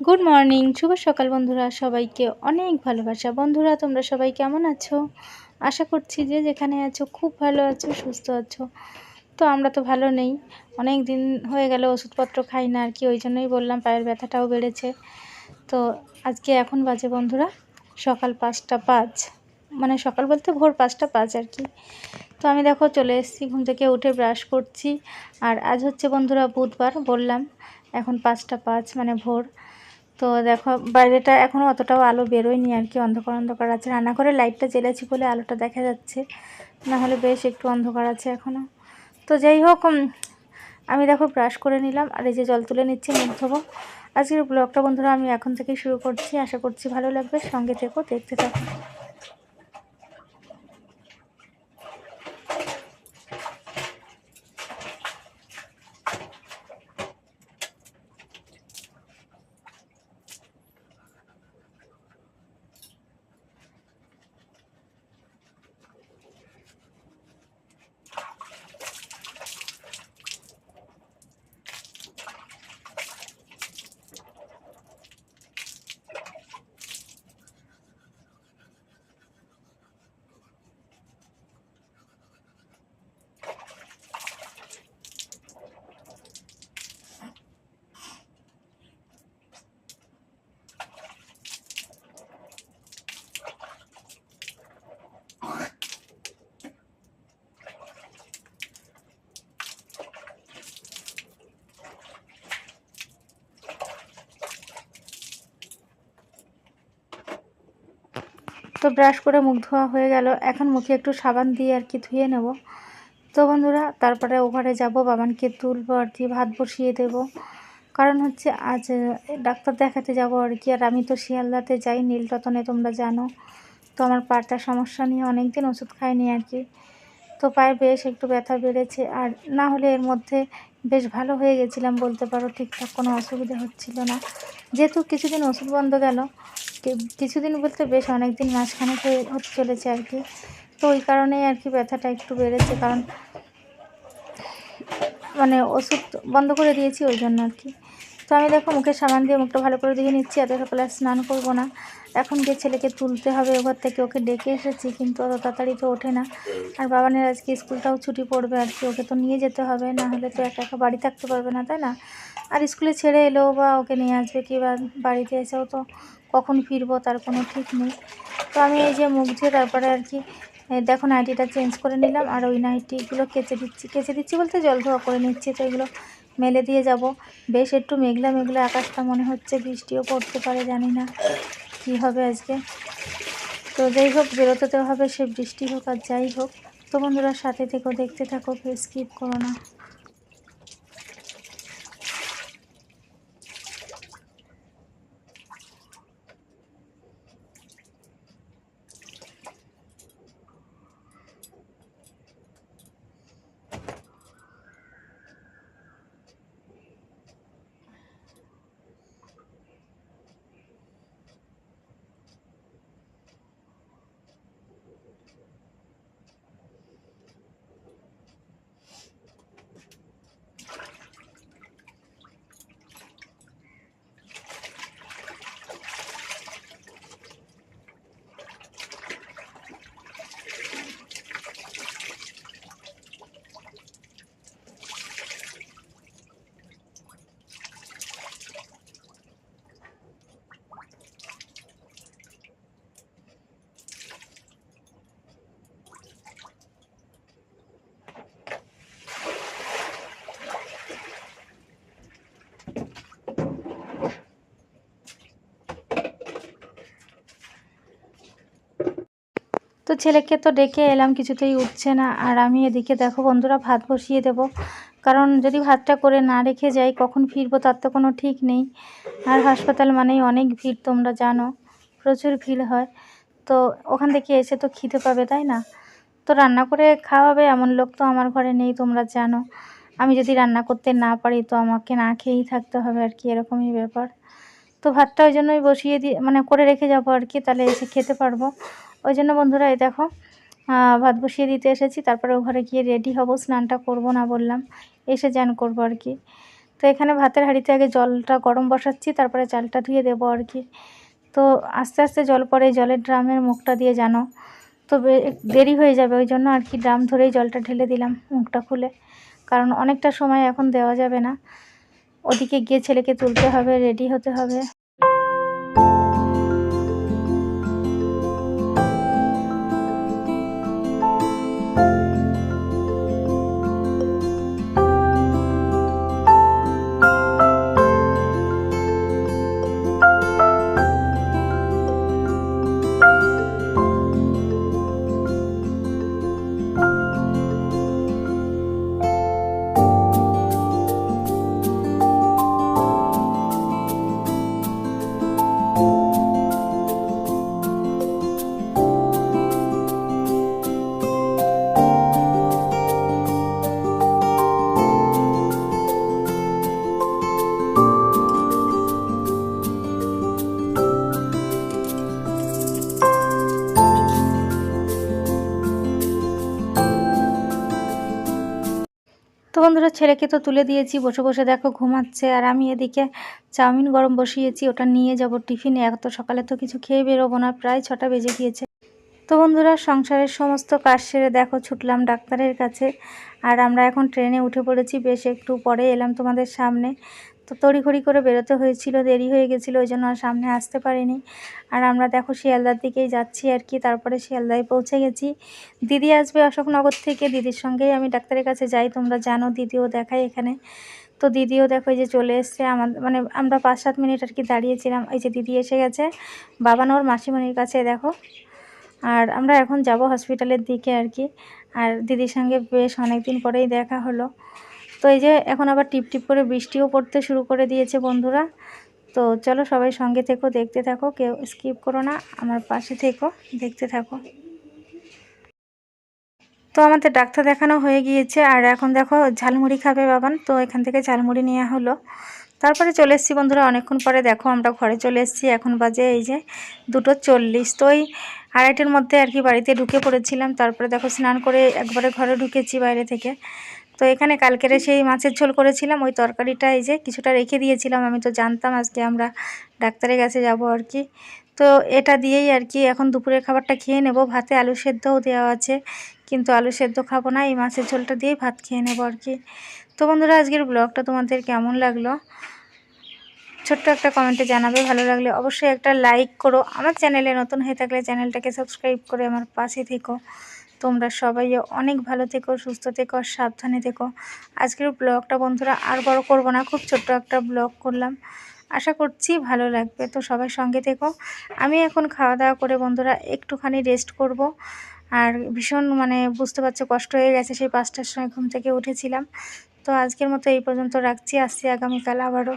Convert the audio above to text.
Good morning, শুভ সকাল বন্ধুরা। সবাইকে অনেক ভালোবাসা। বন্ধুরা, তোমরা সবাই কেমন আছো? আশা করছি যে যেখানে আছো খুব ভালো আছো, সুস্থ আছো। তো আমরা তো ভালো নেই, অনেক দিন হয়ে গেল ওষুধপত্র খাই না আর কি, ওই জন্যই বললাম পায়ের ব্যথাটাও বেড়েছে। তো আজকে এখন বাজে বন্ধুরা সকাল 5টা 5, মানে সকাল বলতে ভোর 5টা 5 আর কি। তো আমি দেখো চলে এসেছি, ঘুম থেকে উঠে ব্রাশ করছি। আর আজ হচ্ছে বন্ধুরা বুধবার, বললাম এখন 5টা 5 মানে ভোর। তো দেখো বাইরেটা এখনও অতটাও আলো বেরোয়নি আর কি, অন্ধকার অন্ধকার আছে। রান্নাঘরে লাইটটা জ্বেলেছি বলে আলোটা দেখা যাচ্ছে, না হলে বেশ একটু অন্ধকার আছে এখনও। তো যাই হোক, আমি দেখো ব্রাশ করে নিলাম আর এই যে জল তুলে নিচ্ছি, মুখ ধোবো। আজকের ব্লগটা বন্ধুরা আমি এখন থেকেই শুরু করছি, আশা করছি ভালো লাগবে। সঙ্গে থেকো, দেখতে থাকো। তো ব্রাশ করে মুখ ধোয়া হয়ে গেল, এখন মুখে একটু সাবান দিয়ে আর কি ধুয়ে নেব। তো বন্ধুরা তারপরে ওখানে যাব, বাবানকে তুলবো আর কি, ভাত বসিয়ে দেব। কারণ হচ্ছে আজ ডাক্তার দেখাতে যাব আর কি। আর আমি তো শিয়ালদাতে যাই নীলরতনে, তোমরা জানো। তো আমার পাটা সমস্যা নিয়ে অনেক দিন ওষুধ খাইনি আর কি। তো পায়ে বেশ একটু ব্যথা বেড়েছে, আর না হলে এর মধ্যে বেশ ভালো হয়ে গেছিলাম বলতে পারো, ঠিকঠাক কোনো অসুবিধা হচ্ছিল না। যেহেতু কিছুদিন ওষুধ বন্ধ গেল, কিছুদিন বলতে বেশ অনেক দিন, মাঝখানেক হতে চলেছে আর কি। তো ওই কারণেই আর কি ব্যথাটা একটু বেড়েছে, কারণ মানে ওষুধ বন্ধ করে দিয়েছি ওই জন্য আর কি। তো আমি দেখো মুখে সাবান দিয়ে মুখটা ভালো করে ধুয়ে নিচ্ছি। এত সকালে স্নান করবো না, এখন গিয়ে ছেলেকে তুলতে হবে ওঘর থেকে। ওকে ডেকে এসেছি কিন্তু অত তাড়াতাড়ি তো ওঠে না। আর বাবানের আজকে স্কুলটাও ছুটি পড়বে আর কি, ওকে তো নিয়ে যেতে হবে, না হলে তো একা একা বাড়ি থাকতে পারবে না, তাই না? আর স্কুলে ছেড়ে এলেও বা ওকে নিয়ে আসবে কি, বা বাড়িতে এসেও তো কখন ফিরবো তার কোনো ঠিক নেই। তো আমি এই যে মুখ ধুয়ে তারপরে আর কি দেখো নাইটিটা চেঞ্জ করে নিলাম, আর ওই নাইটিগুলো কেচে দিচ্ছি বলতে জল ধোয়া করে নিচ্ছি। তো এগুলো মেলে দিয়ে যাব। বেশ একটু মেঘলা মেঘলা আকাশটা, মনে হচ্ছে বৃষ্টিও পড়তে পারে, জানি না কি হবে আজকে। তো যাই হোক, বেরোতে তো হবে, সে বৃষ্টি হোক আর যাই হোক। তো বন্ধুরা সাথে থেকেও, দেখতে থাকো, স্কিপ করো না। তো ছেলেকে তো ডেকে এলাম, কিছুতেই উঠছে না। আর আমি এদিকে দেখো বন্ধুরা ভাত বসিয়ে দেব, কারণ যদি ভাতটা করে না রেখে যাই কখন ফিরবো তার তো কোনো ঠিক নেই। আর হাসপাতাল মানেই অনেক ভিড়, তোমরা জানো, প্রচুর ভিড় হয়। তো ওখান থেকে এসে তো খিদে পাবে, তাই না? তো রান্না করে খাওয়াবে এমন লোক তো আমার ঘরে নেই, তোমরা জানো। আমি যদি রান্না করতে না পারি তো আমাকে না খেয়েই থাকতে হবে আর কি, এরকমই ব্যাপার। তো ভাতটা ওই জন্যই বসিয়ে দিয়ে মানে করে রেখে যাবো আর কি, তাহলে এসে খেতে পারবো। ওই জন্য বন্ধুরা এই দেখো ভাত বসিয়ে দিতে এসেছি। তারপরে ও ঘরে গিয়ে রেডি হব, স্নানটা করব না বললাম, এসে জ্যান করবো আর কি। তো এখানে ভাতের হাঁড়িতে আগে জলটা গরম বসাচ্ছি, তারপরে চালটা ধুয়ে দেবো আর কি। তো আস্তে আস্তে জল পড়ে, জলের ড্রামের মুখটা দিয়ে জানো তো দেরি হয়ে যাবে, ওই জন্য আর কি ড্রাম ধরেই জলটা ঢেলে দিলাম মুখটা খুলে, কারণ অনেকটা সময় এখন দেওয়া যাবে না, ওদিকে গিয়ে ছেলেকে তুলতে হবে, রেডি হতে হবে। তো বন্ধুরা ছেলেকে তো তুলে দিয়েছি, বসে বসে দেখো ঘুমাচ্ছে, আর আমি এদিকে চাউমিন গরম বসিয়েছি, ওটা নিয়ে যাব টিফিনে। এত সকালে তো কিছু খেয়ে বেরোবো না, প্রায় 6টা বেজে গিয়েছে। তো বন্ধুরা সংসারের সমস্ত কাজ সেরে দেখো ছুটলাম ডাক্তারের কাছে, আর আমরা এখন ট্রেনে উঠে পড়েছি, বেশ একটু পরে এলাম তোমাদের সামনে। তো তড়িঘড়ি করে বেরোতে হয়েছিল, দেরি হয়ে গেছিলো, ওই জন্য আর সামনে আসতে পারিনি। আর আমরা দেখো শিয়ালদার দিকেই যাচ্ছি আর কি, তারপরে শিয়ালদায় পৌঁছে গেছি। দিদি আসবে অশোকনগর থেকে, দিদির সঙ্গেই আমি ডাক্তারের কাছে যাই, তোমরা জানো, দিদিও দেখাই এখানে। তো দিদিও দেখো এই যে চলে এসছে, আমাদের মানে আমরা 5-7 মিনিট আর কি দাঁড়িয়েছিলাম, এই যে দিদি এসে গেছে বাবানোর মাসিমণির কাছে দেখো। আর আমরা এখন যাব হসপিটালের দিকে আর কি। আর দিদির সঙ্গে বেশ অনেক দিন পরেই দেখা হলো। তো এই যে এখন আবার টিপ টিপ করে বৃষ্টিও পড়তে শুরু করে দিয়েছে বন্ধুরা। তো চলো সবাই সঙ্গে থেকো, দেখতে থাকো, কেউ স্কিপ করো না, আমার পাশে থেকো, দেখতে থাকো। তো আমাদের ডাক্তার দেখানো হয়ে গিয়েছে, আর এখন দেখো ঝালমুড়ি খাবে বাবান, তো এখান থেকে ঝালমুড়ি নেওয়া হলো। তারপরে চলে এসেছি বন্ধুরা, অনেকক্ষণ পরে দেখো আমরা ঘরে চলে এসেছি। এখন বাজে এই যে 2:40। তো ওই 2:30টার মধ্যে আর কি বাড়িতে ঢুকে পড়েছিলাম। তারপরে দেখো স্নান করে একবারে ঘরে ঢুকেছি বাইরে থেকে। তো এখানে কালকের সেই মাছের ঝোল করেছিলাম, ওই তরকারিটা এই যে কিছুটা রেখে দিয়েছিলাম, আমি তো জানতাম আজকে আমরা ডাক্তারের কাছে যাব আর কি। তো এটা দিয়েই আর কি এখন দুপুরের খাবারটা খেয়ে নেব। ভাতে আলু সেদ্ধও দেওয়া আছে, কিন্তু আলু সেদ্ধ খাবো না, এই মাছের ঝোলটা দিয়েই ভাত খেয়ে নেব আর কি। তো বন্ধুরা আজকের ব্লগটা তোমাদের কেমন লাগলো ছোট্ট একটা কমেন্টে জানাবে, ভালো লাগলে অবশ্যই একটা লাইক করো, আমার চ্যানেলে নতুন হয়ে থাকলে চ্যানেলটাকে সাবস্ক্রাইব করে আমার পাশে থেকো। তোমরা সবাই অনেক ভালো থেকো, সুস্থ থেকো, সাবধানে থেকো। আজকের ব্লগটা বন্ধুরা আর বড় করব না, খুব ছোট্ট একটা ব্লগ করলাম, আশা করছি ভালো লাগবে। তো সবাই সঙ্গে থেকো। আমি এখন খাওয়া দাওয়া করে বন্ধুরা একটুখানি রেস্ট করব। আর ভীষণ মানে বুঝতে পারছো কষ্ট হয়ে গেছে, সেই 5টার সময় ঘুম থেকে উঠেছিলাম। তো আজকের মতো এই পর্যন্ত রাখছি, আসছি আগামীকাল আবারও।